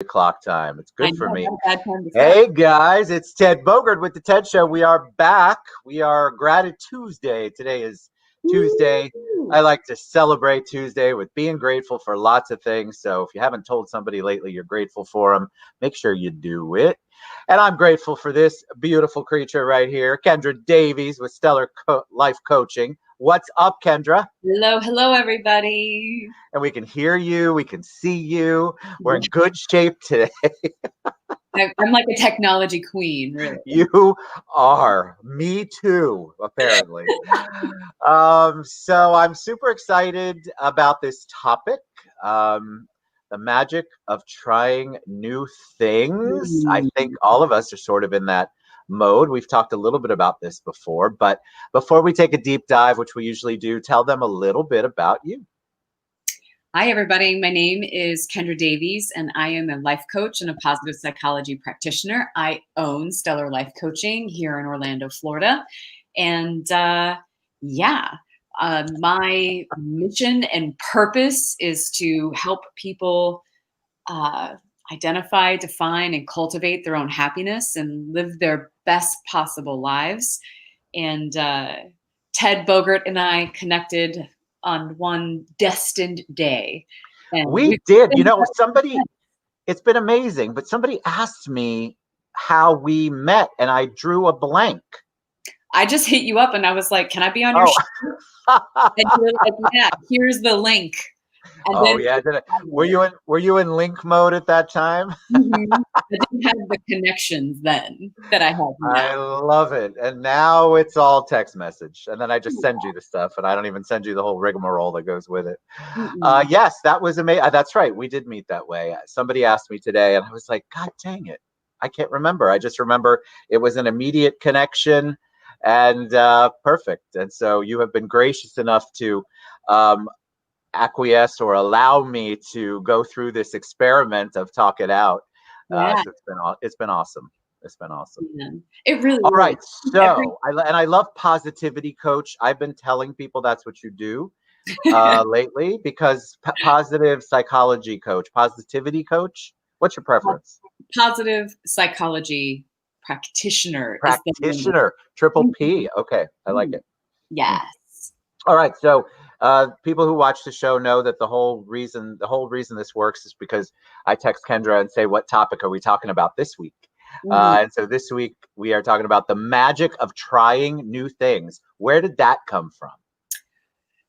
O'clock time. It's I good for know, me. not a bad time to start. Hey guys, it's Ted Bogert with the Ted Show. We are back. We are Gratitude Tuesday. Today is Tuesday. Woo! I like to celebrate Tuesday with being grateful for lots of things. So if you haven't told somebody lately you're grateful for them, make sure you do it. And I'm grateful for this beautiful creature right here, Kendra Davies with Stellar Life Coaching. What's up, Kendra? Hello, hello, everybody. And we can hear you, we can see you. We're in good shape today. I'm like a technology queen, really. You are. Me too, apparently. So I'm super excited about this topic. The magic of trying new things. I Mm. think all of us are sort of in that mode. We've talked a little bit about this before, but before we take a deep dive, which we usually do, tell them a little bit about you. Hi, everybody. My name is Kendra Davies, and I am a life coach and a positive psychology practitioner. I own Stellar Life Coaching here in Orlando, Florida. And my mission and purpose is to help people identify, define, and cultivate their own happiness and live their best possible lives. And Ted Bogert and I connected on one destined day. And We did. It's been amazing, but somebody asked me how we met and I drew a blank. I just hit you up and I was like, can I be on your Oh. show? And you were like, yeah, here's the link. And Oh then yeah, were you in link mode at that time? I didn't have the connections then that I have now. I love it. And now it's all text message. And then I just send you the stuff and I don't even send you the whole rigmarole that goes with it. Yes, that was amazing. That's right. We did meet that way. Somebody asked me today and I was like, God dang it. I can't remember. I just remember it was an immediate connection and perfect. And so you have been gracious enough to acquiesce or allow me to go through this experiment of talk it out. Yeah, So it's been awesome. It's been awesome. man. It really All right. is. So I love positivity coach. I've been telling people that's what you do lately because positive psychology coach, positivity coach. What's your preference? Positive psychology practitioner is the name. Practitioner, triple P. Okay. I like it. Yes. All right. So people who watch the show know that the whole reason this works is because I text Kendra and say, what topic are we talking about this week? And so this week we are talking about the magic of trying new things. Where did that come from?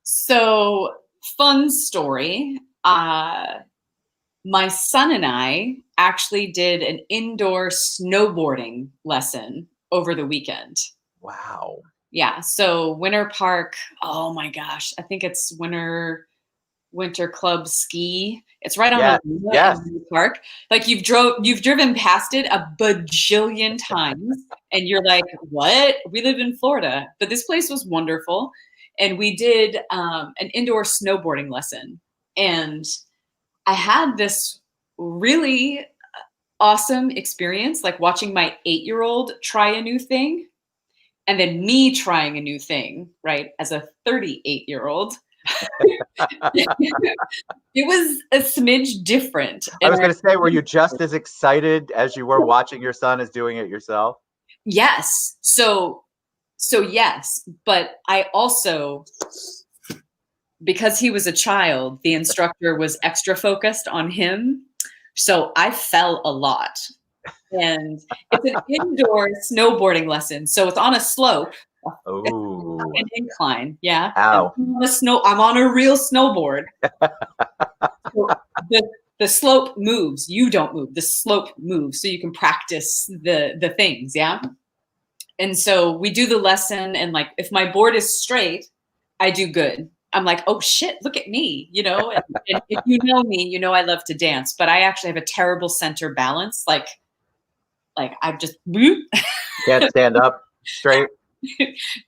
So, fun story. My son and I actually did an indoor snowboarding lesson over the weekend. Wow. Yeah. So Winter Park, oh my gosh, I think it's Winter Club Ski. It's right on Yes. Alameda Yes. in Winter Park. Like you've driven past it a bajillion times, and you're like, "What? We live in Florida." But this place was wonderful, and we did an indoor snowboarding lesson, and I had this really awesome experience, like watching my 8-year-old try a new thing and then me trying a new thing, right, as a 38-year-old. It was a smidge different. I was going to say, were you just as excited as you were watching your son as doing it yourself? Yes. So yes, but I also, because he was a child, the instructor was extra focused on him. So I fell a lot. And it's an indoor snowboarding lesson. So it's on a slope. Oh, An incline, yeah. ow. I'm on a real snowboard. So the slope moves. You don't move. The slope moves, so you can practice the things, yeah. And so we do the lesson, and like if my board is straight, I do good. I'm like, oh shit, look at me, you know. And if you know me, you know I love to dance, but I actually have a terrible center balance. Like I just Can't stand up straight.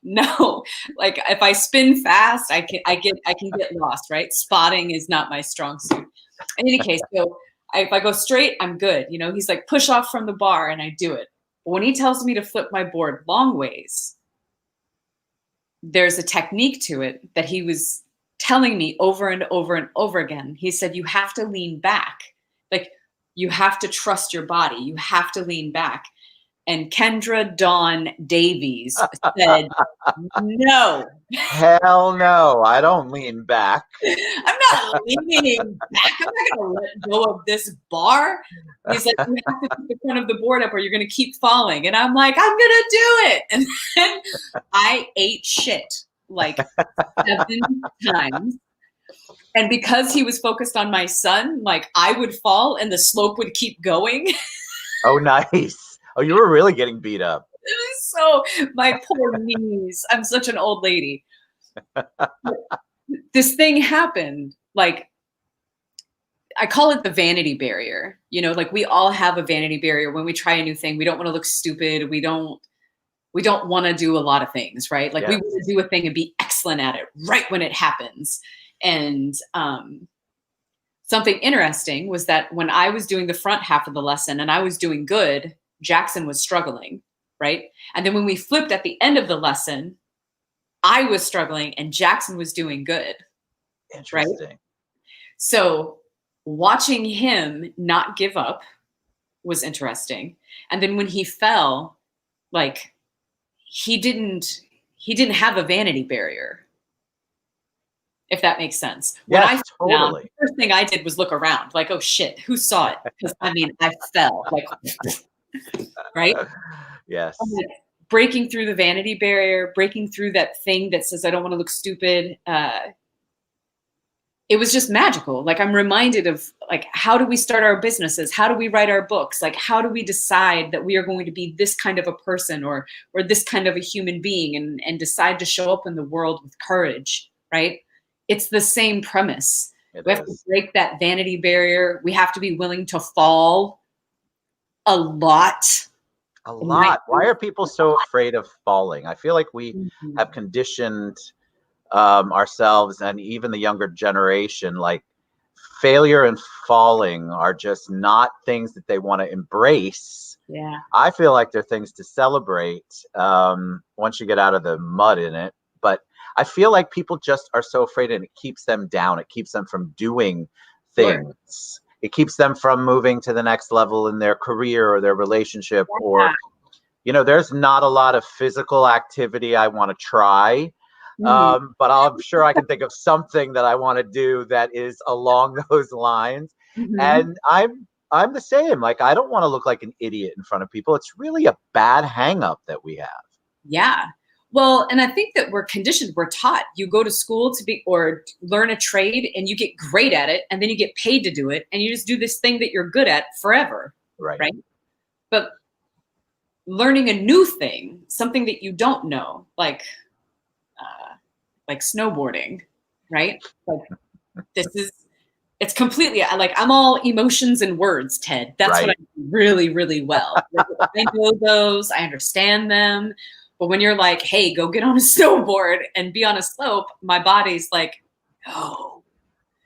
No, like if I spin fast, I can get lost, right? Spotting is not my strong suit. In any case, so if I go straight, I'm good. You know, he's like push off from the bar, and I do it. But when he tells me to flip my board long ways, there's a technique to it that he was telling me over and over and over again. He said, you have to lean back. Like You have to trust your body. You have to lean back. And Kendra Davies said, no. Hell no, I don't lean back. I'm not leaning back. I'm not going to let go of this bar. He's like, you have to keep the front of the board up or you're going to keep falling. And I'm like, I'm going to do it. And then I ate shit like 7 times. And because he was focused on my son, like I would fall and the slope would keep going. Oh, nice. Oh, you were really getting beat up. So my poor knees. I'm such an old lady. This thing happened. Like, I call it the vanity barrier. You know, like we all have a vanity barrier when we try a new thing. We don't want to look stupid. We don't want to do a lot of things, right? Like we want to do a thing and be excellent at it right when it happens. And something interesting was that when I was doing the front half of the lesson and I was doing good, Jackson was struggling, right? And then when we flipped at the end of the lesson, I was struggling and Jackson was doing good. Interesting. Right? So watching him not give up was interesting. And then when he fell, like he didn't have a vanity barrier, if that makes sense. When Yes, I totally. down, the first thing I did was look around, like, oh shit, who saw it? Because I mean, I fell, like, right? Yes. Like, breaking through the vanity barrier, breaking through that thing that says I don't want to look stupid. It was just magical. Like I'm reminded of like, how do we start our businesses? How do we write our books? Like, how do we decide that we are going to be this kind of a person or this kind of a human being and decide to show up in the world with courage, right? It's the same premise. We have to break that vanity barrier. We have to be willing to fall a lot. A lot. Why are people so afraid of falling? I feel like we have conditioned ourselves and even the younger generation, like failure and falling are just not things that they want to embrace. Yeah. I feel like they're things to celebrate once you get out of the mud in it. But I feel like people just are so afraid and it keeps them down. It keeps them from doing things. Sure. It keeps them from moving to the next level in their career or their relationship. Yeah. Or, you know, there's not a lot of physical activity I want to try. But I'm sure I can think of something that I want to do that is along those lines. And I'm the same. Like, I don't want to look like an idiot in front of people. It's really a bad hang up that we have. Yeah. Well, and I think that we're conditioned, we're taught. You go to school to be or learn a trade and you get great at it and then you get paid to do it and you just do this thing that you're good at forever. Right? But learning a new thing, something that you don't know, like snowboarding, right? Like it's completely like I'm all emotions and words, Ted. That's what I do really, really well. Like, I know those, I understand them. But when you're like, hey, go get on a snowboard and be on a slope, my body's like, no.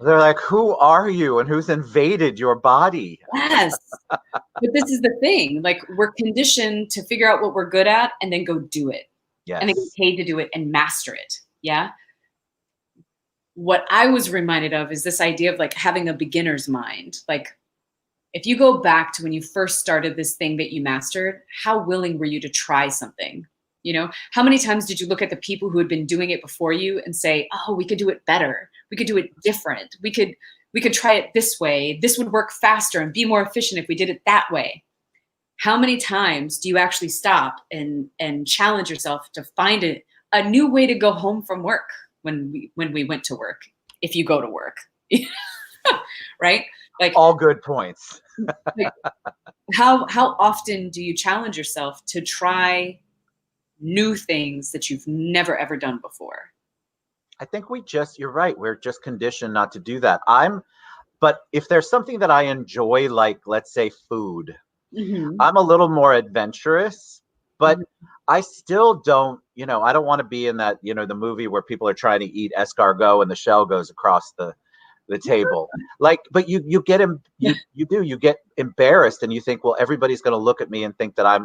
They're like, who are you and who's invaded your body? Yes. But this is the thing. Like, we're conditioned to figure out what we're good at and then go do it. Yes. And then get paid to do it and master it. Yeah. What I was reminded of is this idea of like having a beginner's mind. Like, if you go back to when you first started this thing that you mastered, how willing were you to try something? You know, how many times did you look at the people who had been doing it before you and say, oh, we could do it better. We could do it different. We could try it this way. This would work faster and be more efficient if we did it that way. How many times do you actually stop and challenge yourself to find a new way to go home from work when we went to work, if you go to work, right? Like, all good points. Like, how often do you challenge yourself to try new things that you've never ever done before? I think you're right. We're just conditioned not to do that. But if there's something that I enjoy, like let's say food, I'm a little more adventurous, but I still don't, I don't want to be in that, the movie where people are trying to eat escargot and the shell goes across the table. Like, but you get embarrassed and you think, well, everybody's going to look at me and think that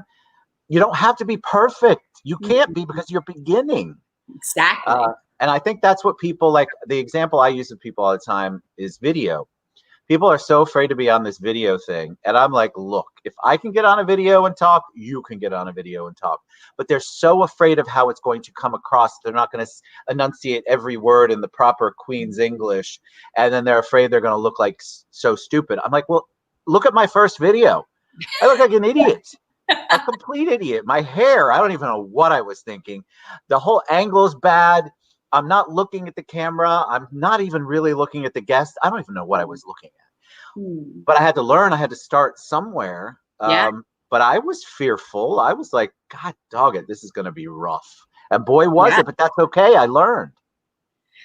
you don't have to be perfect. You can't be because you're beginning. Exactly. And I think that's what people like. The example I use with people all the time is video. People are so afraid to be on this video thing. And I'm like, look, if I can get on a video and talk, you can get on a video and talk. But they're so afraid of how it's going to come across. They're not going to enunciate every word in the proper Queen's English. And then they're afraid they're going to look like so stupid. I'm like, well, look at my first video. I look like an idiot. A complete idiot. My hair, I don't even know what I was thinking. The whole angle is bad. I'm not looking at the camera. I'm not even really looking at the guest. I don't even know what I was looking at. But I had to learn. I had to start somewhere. Yeah. But I was fearful. I was like, God dog it, this is going to be rough. And boy, was it. But that's okay. I learned.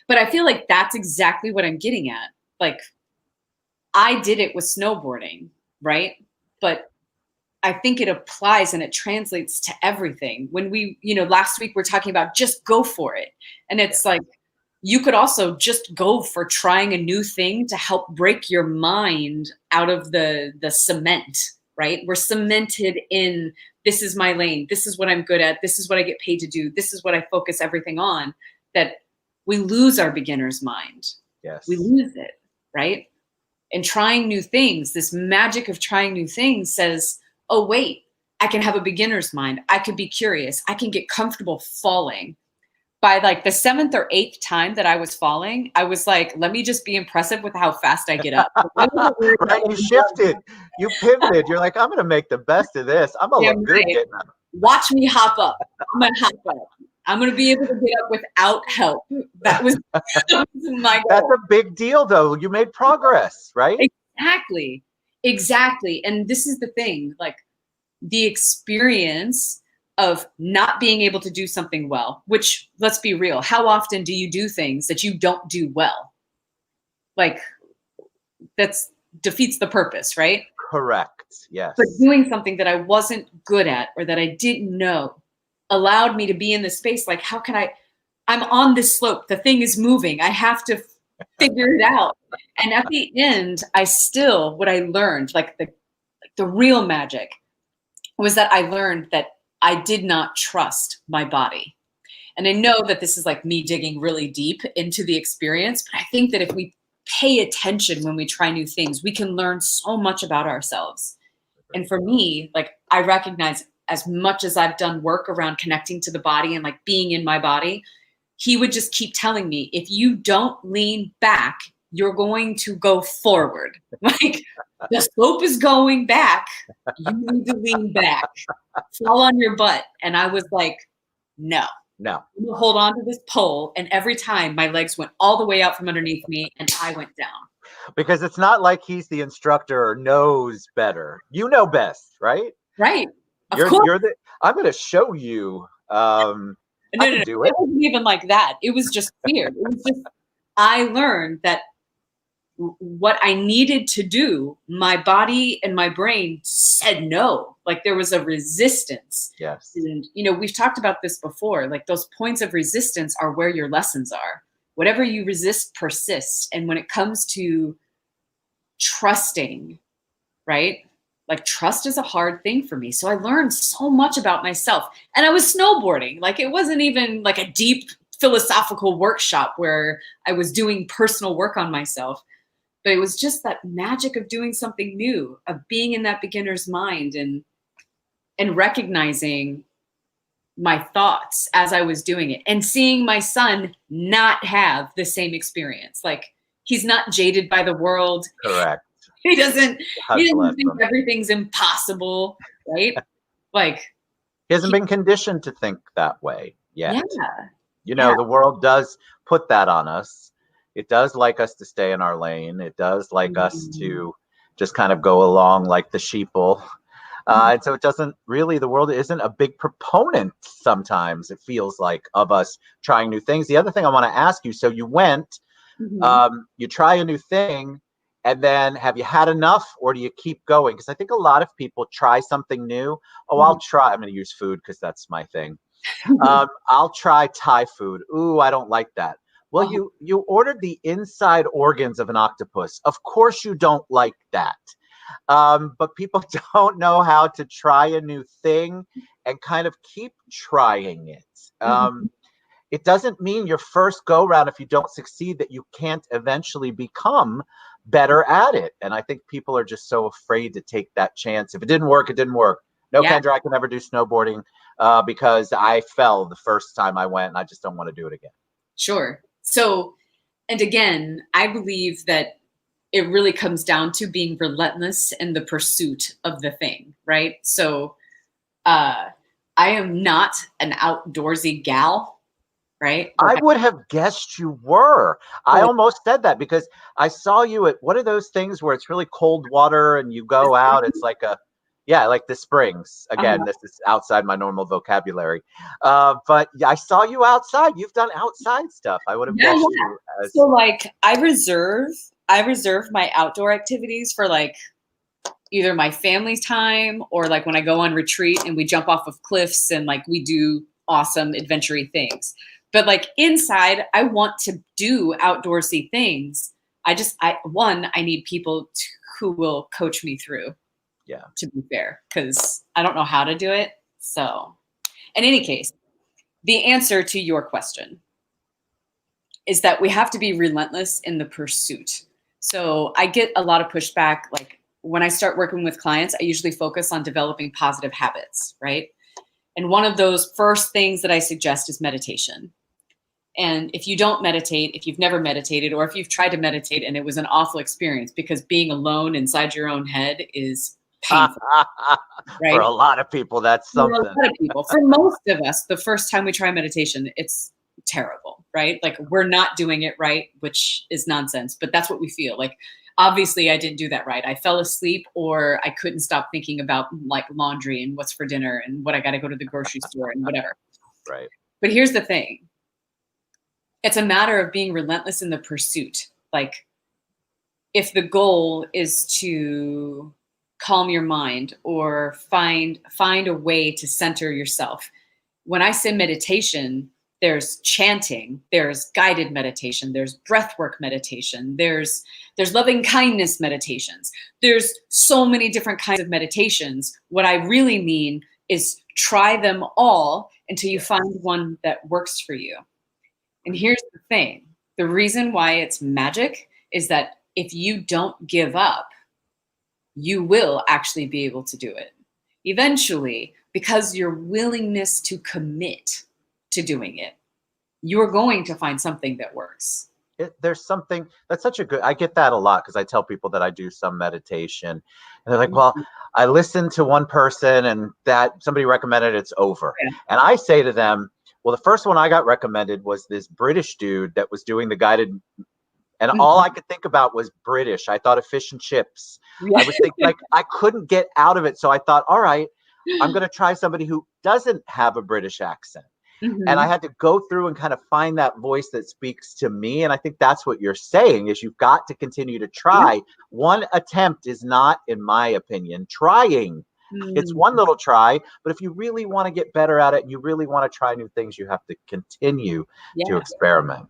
But I feel like that's exactly what I'm getting at. Like, I did it with snowboarding, right? But I think it applies and it translates to everything. When we, last week we're talking about just go for it. And it's like, you could also just go for trying a new thing to help break your mind out of the cement, right? We're cemented in, this is my lane. This is what I'm good at. This is what I get paid to do. This is what I focus everything on, that we lose our beginner's mind. Yes. We lose it, right? And trying new things, this magic of trying new things says, oh, wait, I can have a beginner's mind. I could be curious. I can get comfortable falling. By like the 7th or 8th time that I was falling, I was like, let me just be impressive with how fast I get up. Right, you shifted. You pivoted. You're like, I'm going to make the best of this. I'm going to look good getting up. Watch me hop up. I'm going to hop up. I'm going to be able to get up without help. That was my goal. That's a big deal, though. You made progress, right? Exactly. And this is the thing, like the experience of not being able to do something well, which, let's be real, how often do you do things that you don't do well? Like, that's defeats the purpose, right? Correct. Yes. But doing something that I wasn't good at or that I didn't know allowed me to be in this space. Like, how can I'm on this slope. The thing is moving. I have to figure it out. And at the end, what I learned, like the real magic was that I learned that I did not trust my body. And I know that this is like me digging really deep into the experience, but I think that if we pay attention when we try new things, we can learn so much about ourselves. And for me, like, I recognize, as much as I've done work around connecting to the body and like being in my body, he would just keep telling me, if you don't lean back, you're going to go forward. Like, the slope is going back. You need to lean back. Fall on your butt. And I was like, no. Hold on to this pole. And every time my legs went all the way out from underneath me and I went down. Because it's not like he's the instructor or knows better. You know best, right? Right. I'm going to show you. No, it wasn't even like that. It was just weird. It was just, I learned that what I needed to do, my body and my brain said no. Like, there was a resistance. Yes. And, we've talked about this before. Like, those points of resistance are where your lessons are. Whatever you resist persists. And when it comes to trusting, right? Like, trust is a hard thing for me. So I learned so much about myself. And I was snowboarding. Like, it wasn't even like a deep philosophical workshop where I was doing personal work on myself. But it was just that magic of doing something new, of being in that beginner's mind and recognizing my thoughts as I was doing it, and seeing my son not have the same experience. Like, he's not jaded by the world. Correct. He doesn't think everything's impossible, right? Like, he hasn't been conditioned to think that way yet. Yeah. The world does put that on us. It does like us to stay in our lane. It does like us to just kind of go along like the sheeple. And so the world isn't a big proponent sometimes, it feels like, of us trying new things. The other thing I want to ask you, so you went, you try a new thing, and then have you had enough, or do you keep going? Because I think a lot of people try something new. I'm going to use food because that's my thing. I'll try Thai food. Ooh, I don't like that. Well, you ordered the inside organs of an octopus. Of course you don't like that. But people don't know how to try a new thing and kind of keep trying it. It doesn't mean your first go round, if you don't succeed, that you can't eventually become better at it. And I think people are just so afraid to take that chance. If it didn't work, it didn't work. No, Yeah, Kendra, I can never do snowboarding because I fell the first time I went, and I just don't want to do it again. sure. So, and again, I believe that it really comes down to being relentless in the pursuit of the thing, right? So, I am not an outdoorsy gal, right? I Like, would have guessed you were. I oh, almost said that because I saw you at what are those things where it's really cold water and you go out. It's like yeah, like the springs. Again, this is outside my normal vocabulary. But yeah, I saw you outside. You've done outside stuff. I would have yeah, guessed yeah. you So as like I reserve my outdoor activities for like either my family's time or like when I go on retreat and we jump off of cliffs and like we do awesome adventure-y things. But like inside, I want to do outdoorsy things. I need people who will coach me through, yeah. to be fair, because I don't know how to do it. So, in any case, the answer to your question is that we have to be relentless in the pursuit. So I get a lot of pushback. Like when I start working with clients, I usually focus on developing positive habits, right? And one of those first things that I suggest is meditation. And if you don't meditate, if you've never meditated, or if you've tried to meditate and it was an awful experience because being alone inside your own head is painful, For right? a lot of people, that's For a something. lot of people, for most of us, the first time we try meditation, it's terrible, right? Like we're not doing it right, which is nonsense, but that's what we feel. Like obviously I didn't do that right. I fell asleep or I couldn't stop thinking about like laundry and what's for dinner and what I got to go to the grocery store and whatever. Right. But here's the thing. It's a matter of being relentless in the pursuit. Like if the goal is to calm your mind or find a way to center yourself. When I say meditation, there's chanting, there's guided meditation, there's breathwork meditation, there's loving kindness meditations. There's so many different kinds of meditations. What I really mean is try them all until you find one that works for you. And here's the thing. The reason why it's magic is that if you don't give up, you will actually be able to do it eventually, because your willingness to commit to doing it, you're going to find something that works. There's something that's such a good, I get that a lot because I tell people that I do some meditation and they're like, well, I listened to one person and that somebody recommended it's over. Yeah. And I say to them, well, the first one I got recommended was this British dude that was doing the guided, and all I could think about was British. I thought of fish and chips. Yeah. I was thinking like I couldn't get out of it. So I thought, all right, I'm going to try somebody who doesn't have a British accent. And I had to go through and kind of find that voice that speaks to me. And I think that's what you're saying is you've got to continue to try. One attempt is not, in my opinion, trying. It's one little try. But if you really want to get better at it and you really want to try new things, you have to continue to experiment.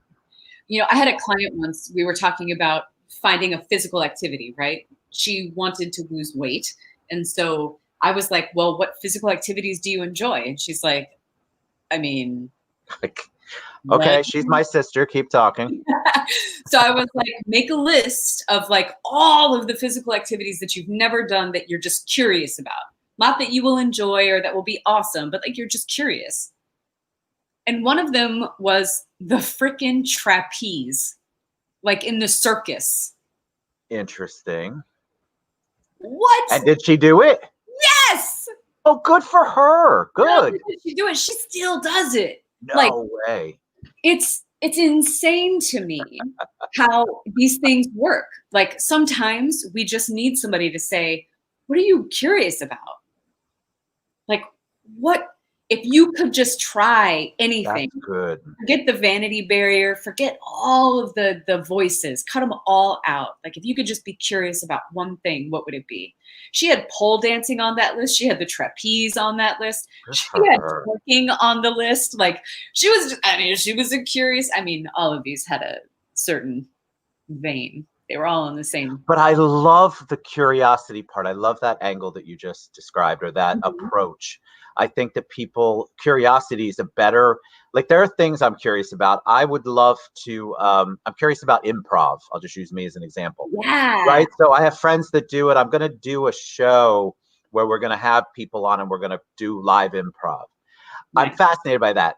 You know, I had a client once, we were talking about finding a physical activity, right? She wanted to lose weight. And so I was like, well, what physical activities do you enjoy? And she's like, I mean, okay, she's my sister. Keep talking. So I was like, make a list of like all of the physical activities that you've never done that you're just curious about. Not that you will enjoy or that will be awesome, but like you're just curious. And one of them was the frickin' trapeze, like in the circus. Interesting. What? And did she do it? Yes. Oh, good for her. Good. Not only did she do it, she still does it. No way. It's insane to me how these things work. Like sometimes we just need somebody to say, what are you curious about? Like what if you could just try anything? That's good. Forget the vanity barrier, forget all of the voices, cut them all out. Like if you could just be curious about one thing, what would it be? She had pole dancing on that list. She had the trapeze on that list. She had twerking on the list. Like she was a curious, all of these had a certain vein. They were all in the same. But I love the curiosity part. I love that angle that you just described, or that approach. I think that curiosity is a better, like, there are things I'm curious about. I would love to, I'm curious about improv. I'll just use me as an example. Yeah. Right. So I have friends that do it. I'm going to do a show where we're going to have people on and we're going to do live improv. I'm Nice. fascinated by that.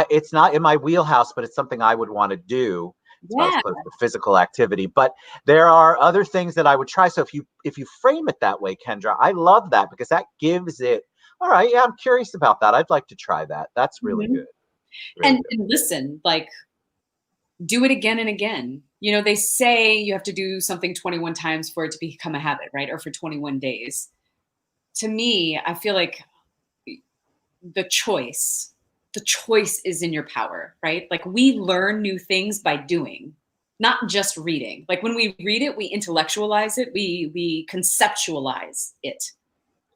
It's not in my wheelhouse, but it's something I would want to do. It's not as Yeah. close to physical activity, but there are other things that I would try. So if you frame it that way, Kendra, I love that, because that gives it, all right, yeah, I'm curious about that. I'd like to try that. That's really good. Really good. And listen, like, do it again and again. You know, they say you have to do something 21 times for it to become a habit, right? Or for 21 days. To me, I feel like the choice is in your power, right? Like, we learn new things by doing, not just reading. Like, when we read it, we intellectualize it, we conceptualize it.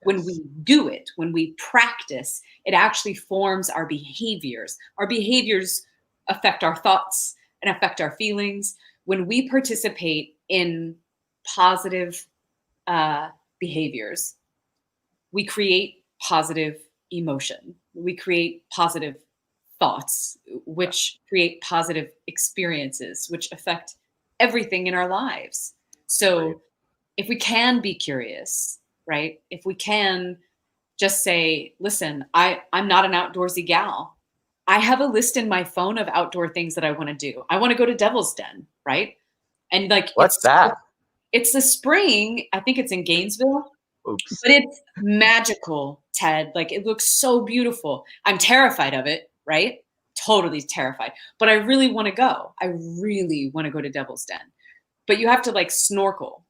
When we do it, when we practice, it actually forms our behaviors. Our behaviors affect our thoughts and affect our feelings. When we participate in positive behaviors, we create positive emotion. We create positive thoughts, which create positive experiences, which affect everything in our lives. So if we can be curious, right? If we can just say, listen, I'm not an outdoorsy gal. I have a list in my phone of outdoor things that I want to do. I want to go to Devil's Den, right? And like, What's that? It's the spring. I think it's in Gainesville. Oops. But it's magical, Ted. Like, it looks so beautiful. I'm terrified of it, right? Totally terrified. But I really want to go. I really want to go to Devil's Den. But you have to, like, snorkel.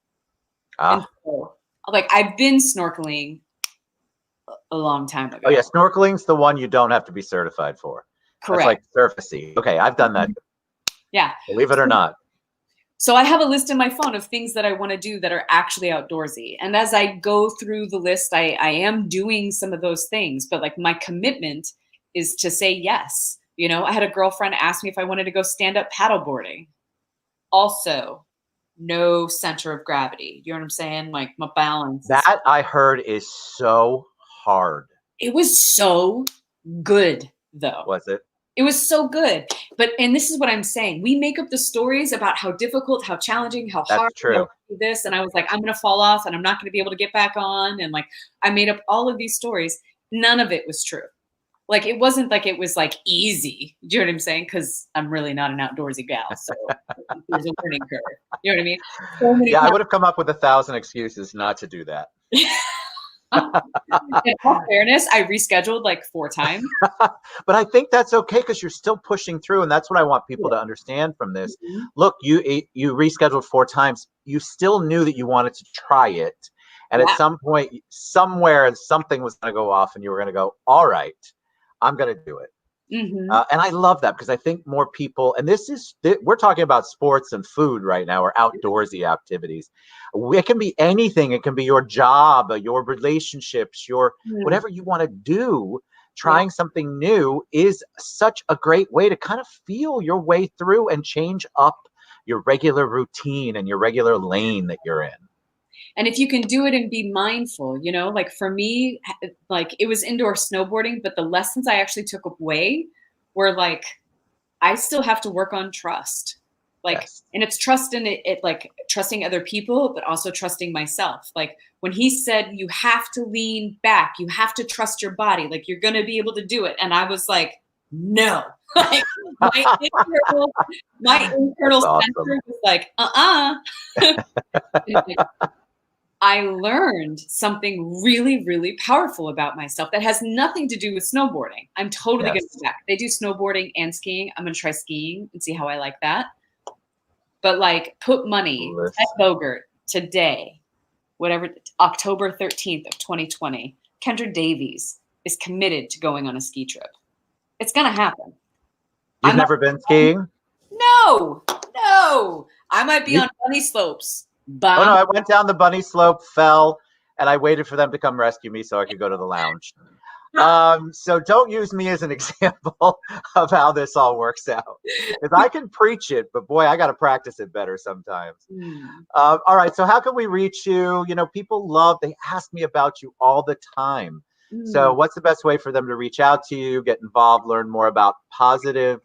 And so, like, I've been snorkeling a long time ago. Oh yeah, snorkeling's the one you don't have to be certified for. Correct. That's like surfacey. Okay, I've done that. Yeah. Believe it or not. So I have a list in my phone of things that I want to do that are actually outdoorsy. And as I go through the list, I am doing some of those things, but like, my commitment is to say yes. You know, I had a girlfriend ask me if I wanted to go stand up paddleboarding. Also, no center of gravity. You know what I'm saying? Like, my balance. That, I heard, is so hard. It was so good, though. Was it? It was so good. But, and this is what I'm saying, we make up the stories about how difficult, how challenging, how hard. That's true. This, and I was like, I'm going to fall off and I'm not going to be able to get back on. And like, I made up all of these stories. None of it was true. Like, it wasn't like it was like easy. Do you know what I'm saying? Because I'm really not an outdoorsy gal. So there's a learning curve. You know what I mean? So many I would have come up with 1,000 excuses not to do that. In all fairness, I rescheduled like 4 times. But I think that's okay, because you're still pushing through, and that's what I want people to understand from this. Look, you rescheduled 4 times. You still knew that you wanted to try it, and at some point, somewhere, something was going to go off, and you were going to go, all right, I'm going to do it. And I love that, because I think more people, and we're talking about sports and food right now, or outdoorsy activities. It can be anything. It can be your job, your relationships, your whatever you want to do. Trying something new is such a great way to kind of feel your way through and change up your regular routine and your regular lane that you're in. And if you can do it and be mindful, you know, like for me, like, it was indoor snowboarding, but the lessons I actually took away were like, I still have to work on trust. Like, and it's trust in it, like trusting other people, but also trusting myself. Like, when he said, you have to lean back, you have to trust your body, like, you're going to be able to do it. And I was like, no. Like, my internal censor was like, I learned something really, really powerful about myself that has nothing to do with snowboarding. I'm totally going to go back. They do snowboarding and skiing. I'm going to try skiing and see how I like that. But like, put money, Ted Bogert, today, whatever, October 13th of 2020, Kendra Davies is committed to going on a ski trip. It's going to happen. You've never been skiing? No. I might be on bunny slopes. Oh no, I went down the bunny slope, fell, and I waited for them to come rescue me so I could go to the lounge. So don't use me as an example of how this all works out, because I can preach it, but boy, I got to practice it better sometimes. Mm. All right. So how can we reach you? You know, people they ask me about you all the time. So Mm. what's the best way for them to reach out to you, get involved, learn more about the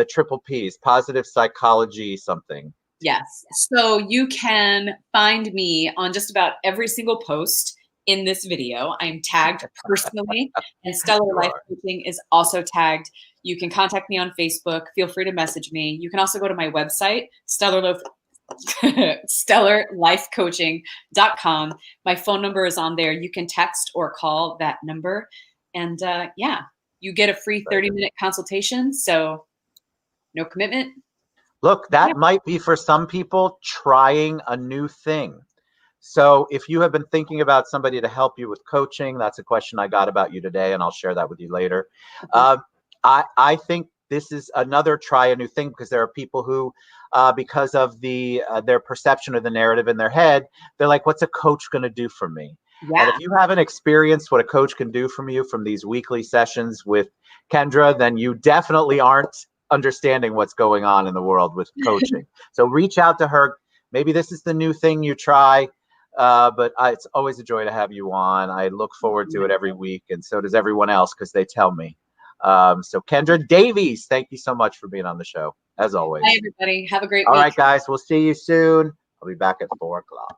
triple P's, positive psychology, something? Yes. So you can find me on just about every single post in this video. I'm tagged personally, and Stellar You Life are. Coaching is also tagged. You can contact me on Facebook. Feel free to message me. You can also go to my website, stellarlifecoaching.com. My phone number is on there. You can text or call that number. And yeah, you get a free 30-minute consultation. So no commitment. Look, Yeah. that might be for some people trying a new thing. So if you have been thinking about somebody to help you with coaching, that's a question I got about you today, and I'll share that with you later. Okay. I think this is another try a new thing, because there are people who, because of their perception of the narrative in their head, they're like, "What's a coach going to do for me?" And Yeah. if you haven't experienced what a coach can do from you from these weekly sessions with Kendra, then you definitely aren't understanding what's going on in the world with coaching. So reach out to her. Maybe this is the new thing you try. But it's always a joy to have you on. I look forward to it every week, and so does everyone else, because they tell me. So Kendra Davies, thank you so much for being on the show, as always. Bye, everybody. Have a great All week. right, guys, we'll see you soon. I'll be back at 4 o'clock.